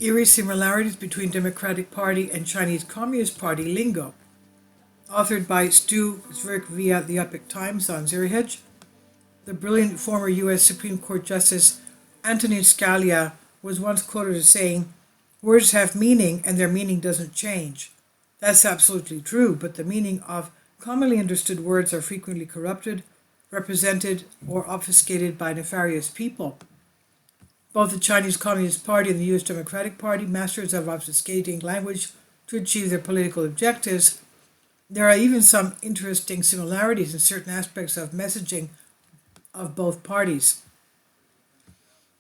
Eerie similarities between Democratic Party and Chinese Communist Party Lingo, authored by Stu Zvirk via the Epoch Times on Zurich. The brilliant former U.S. Supreme Court Justice Antonin Scalia was once quoted as saying, "Words have meaning and their meaning doesn't change." That's absolutely true, but the meaning of commonly understood words are frequently corrupted, represented, or obfuscated by nefarious people. Both the Chinese Communist Party and the U.S. Democratic Party, masters of obfuscating language to achieve their political objectives. There are even some interesting similarities in certain aspects of messaging of both parties.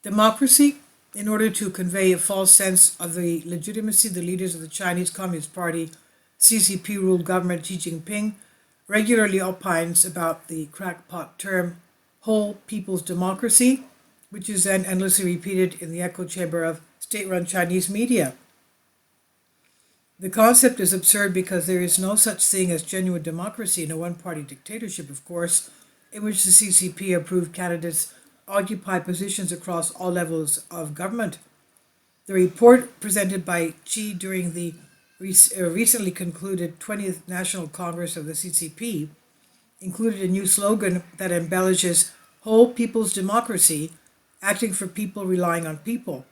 Democracy, in order to convey a false sense of the legitimacy, the leaders of the Chinese Communist Party, CCP ruled government Xi Jinping, regularly opines about the crackpot term whole people's democracy, which is then endlessly repeated in the echo chamber of state-run Chinese media. The concept is absurd because there is no such thing as genuine democracy in a one-party dictatorship, of course, in which the CCP-approved candidates occupy positions across all levels of government. The report presented by Xi during the recently concluded 20th National Congress of the CCP included a new slogan that embellishes whole people's democracy, acting for people, relying on people.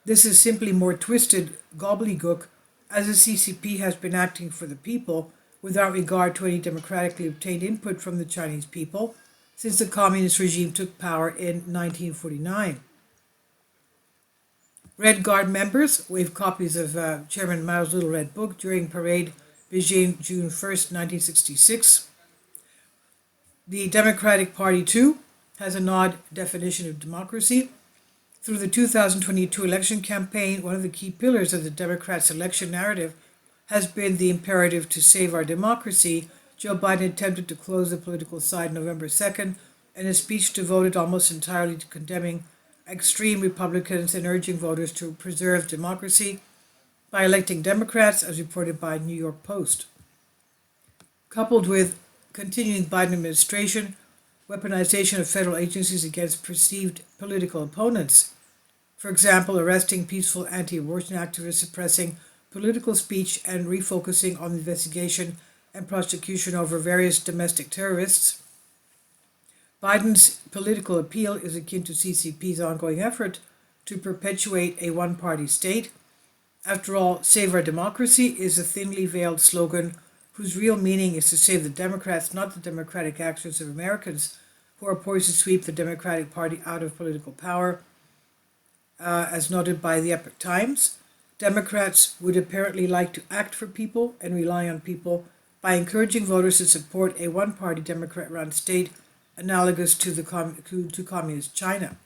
This is simply more twisted gobbledygook, as the CCP has been acting for the people without regard to any democratically obtained input from the Chinese people since the communist regime took power in 1949. Red Guard members waved copies of Chairman Mao's Little Red Book during Parade Beijing, June 1st, 1966. The Democratic Party, too, has an odd definition of democracy. Through the 2022 election campaign, one of the key pillars of the Democrats' election narrative has been the imperative to save our democracy. Joe Biden attempted to close the political side November 2nd in a speech devoted almost entirely to condemning extreme Republicans and urging voters to preserve democracy by electing Democrats, as reported by New York Post. Coupled with continuing Biden administration, weaponization of federal agencies against perceived political opponents. For example, arresting peaceful anti-abortion activists, suppressing political speech, and refocusing on the investigation and prosecution over various domestic terrorists. Biden's political appeal is akin to CCP's ongoing effort to perpetuate a one-party state. After all, Save Our Democracy is a thinly veiled slogan whose real meaning is to save the Democrats, not the democratic actions of Americans who are poised to sweep the Democratic Party out of political power. As noted by the Epoch Times, Democrats would apparently like to act for people and rely on people by encouraging voters to support a one-party Democrat-run state analogous to communist China.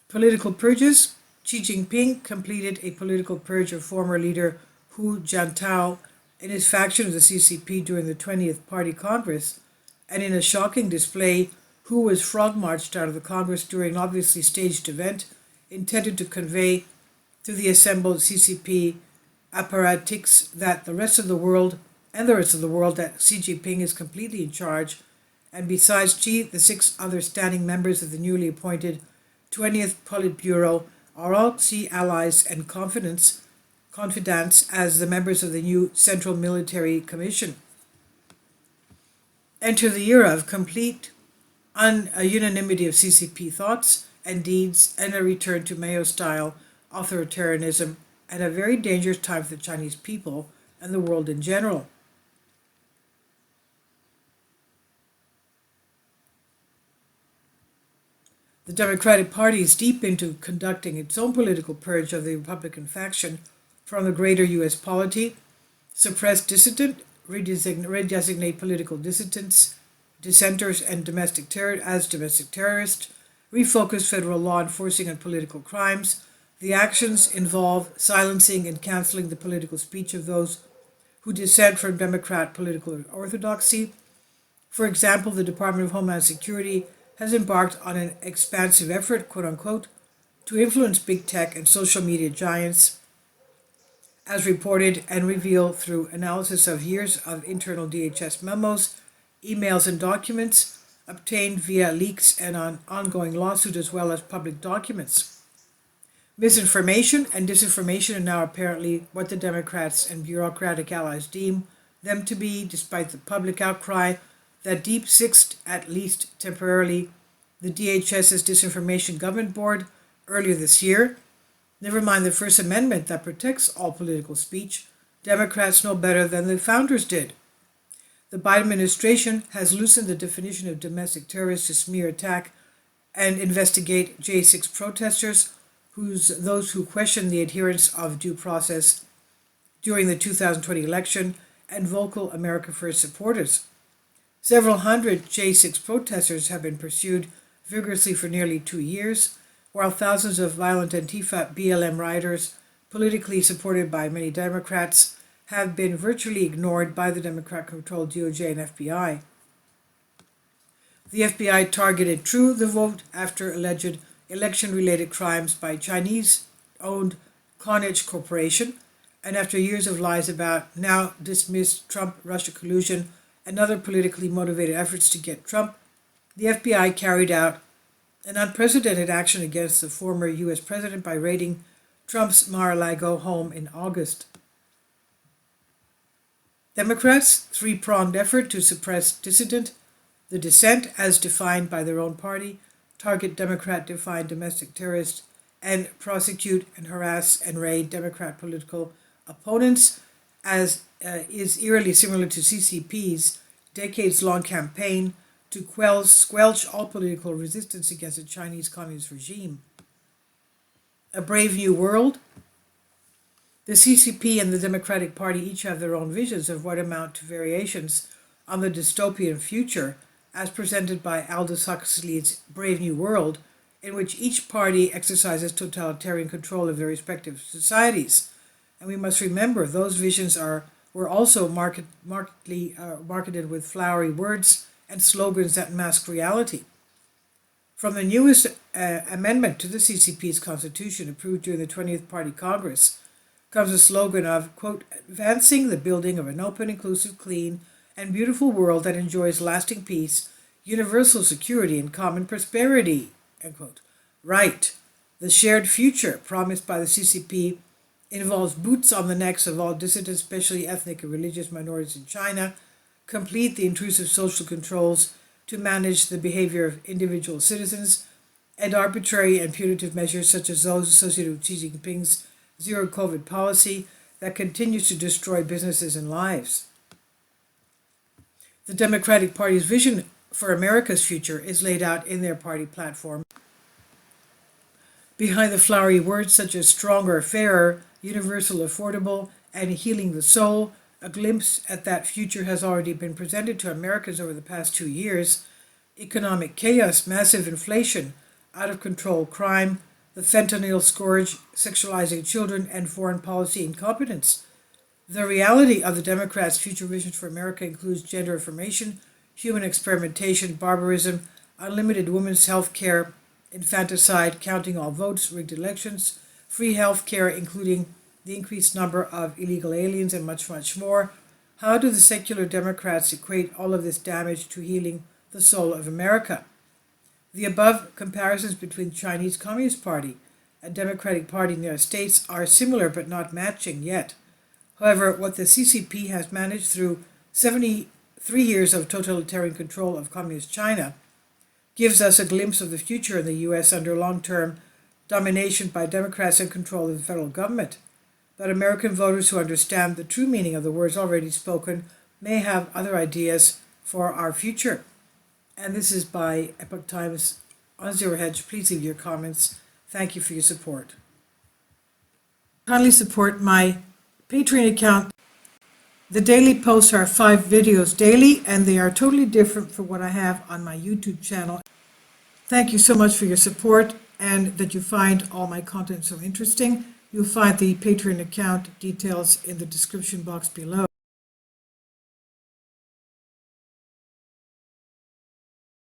Political purges. Xi Jinping completed a political purge of former leader Hu Jintao and his faction of the CCP during the 20th Party Congress, and in a shocking display, Hu was frog-marched out of the Congress during an obviously staged event intended to convey to the assembled CCP apparatchiks that the rest of the world that Xi Jinping is completely in charge, and besides Xi, the 6 other standing members of the newly appointed 20th Politburo are all Xi allies and confidants as the members of the new Central Military Commission. Enter the era of complete unanimity of CCP thoughts and deeds and a return to Mao-style authoritarianism at a very dangerous time for the Chinese people and the world in general. The Democratic Party is deep into conducting its own political purge of the Republican faction from the greater U.S. polity, suppress dissident, redesignate political dissenters and domestic terrorists, refocus federal law enforcing on political crimes. The actions involve silencing and canceling the political speech of those who dissent from Democrat political orthodoxy. For example, the Department of Homeland Security has embarked on an expansive effort, quote-unquote, to influence big tech and social media giants, as reported and revealed through analysis of years of internal DHS memos, emails, and documents obtained via leaks and an ongoing lawsuit, as well as public documents. Misinformation and disinformation are now apparently what the Democrats and bureaucratic allies deem them to be, despite the public outcry that deep-sixed, at least temporarily, the DHS's Disinformation Government Board earlier this year. Never mind the First Amendment that protects all political speech, Democrats know better than the founders did. The Biden administration has loosened the definition of domestic terrorist to smear attack and investigate J6 protesters, those who question the adherence of due process during the 2020 election, and vocal America First supporters. Several hundred J6 protesters have been pursued vigorously for nearly 2 years, while thousands of violent Antifa BLM rioters, politically supported by many Democrats, have been virtually ignored by the Democrat-controlled DOJ and FBI. The FBI targeted True the Vote after alleged election-related crimes by Chinese-owned Carnage Corporation, and after years of lies about now dismissed Trump-Russia collusion and other politically motivated efforts to get Trump, the FBI carried out an unprecedented action against the former U.S. president by raiding Trump's Mar-a-Lago home in August. Democrats' three-pronged effort to suppress the dissent as defined by their own party, target Democrat-defined domestic terrorists, and prosecute and harass and raid Democrat political opponents, as is eerily similar to CCP's decades-long campaign to squelch all political resistance against the Chinese Communist regime. A Brave New World. The CCP and the Democratic Party each have their own visions of what amount to variations on the dystopian future as presented by Aldous Huxley's Brave New World, in which each party exercises totalitarian control of their respective societies. And we must remember those visions were also marketed with flowery words and slogans that mask reality. From the newest amendment to the CCP's constitution approved during the 20th Party Congress comes a slogan of, quote, advancing the building of an open, inclusive, clean, and beautiful world that enjoys lasting peace, universal security, and common prosperity, end quote. Right. The shared future promised by the CCP involves boots on the necks of all dissidents, especially ethnic and religious minorities in China, complete the intrusive social controls to manage the behavior of individual citizens, and arbitrary and punitive measures such as those associated with Xi Jinping's zero COVID policy that continues to destroy businesses and lives. The Democratic Party's vision for America's future is laid out in their party platform. Behind the flowery words such as stronger, fairer, universal, affordable, and healing the soul, a glimpse at that future has already been presented to Americans over the past 2 years. Economic chaos, massive inflation, out-of-control crime, the fentanyl scourge, sexualizing children, and foreign policy incompetence. The reality of the Democrats' future vision for America includes gender affirmation, human experimentation, barbarism, unlimited women's health care, infanticide, counting all votes, rigged elections, free health care, including the increased number of illegal aliens, and much, much more. How do the secular Democrats equate all of this damage to healing the soul of America? The above comparisons between the Chinese Communist Party and Democratic Party in the United States are similar but not matching yet. However, what the CCP has managed through 73 years of totalitarian control of Communist China gives us a glimpse of the future in the U.S. under long-term domination by Democrats in control of the federal government. But American voters who understand the true meaning of the words already spoken may have other ideas for our future. And this is by Epoch Times on Zero Hedge. Please leave your comments. Thank you for your support. Kindly support my Patreon account. The daily posts are 5 videos daily, and they are totally different from what I have on my YouTube channel. Thank you so much for your support and that you find all my content so interesting. You'll find the Patreon account details in the description box below.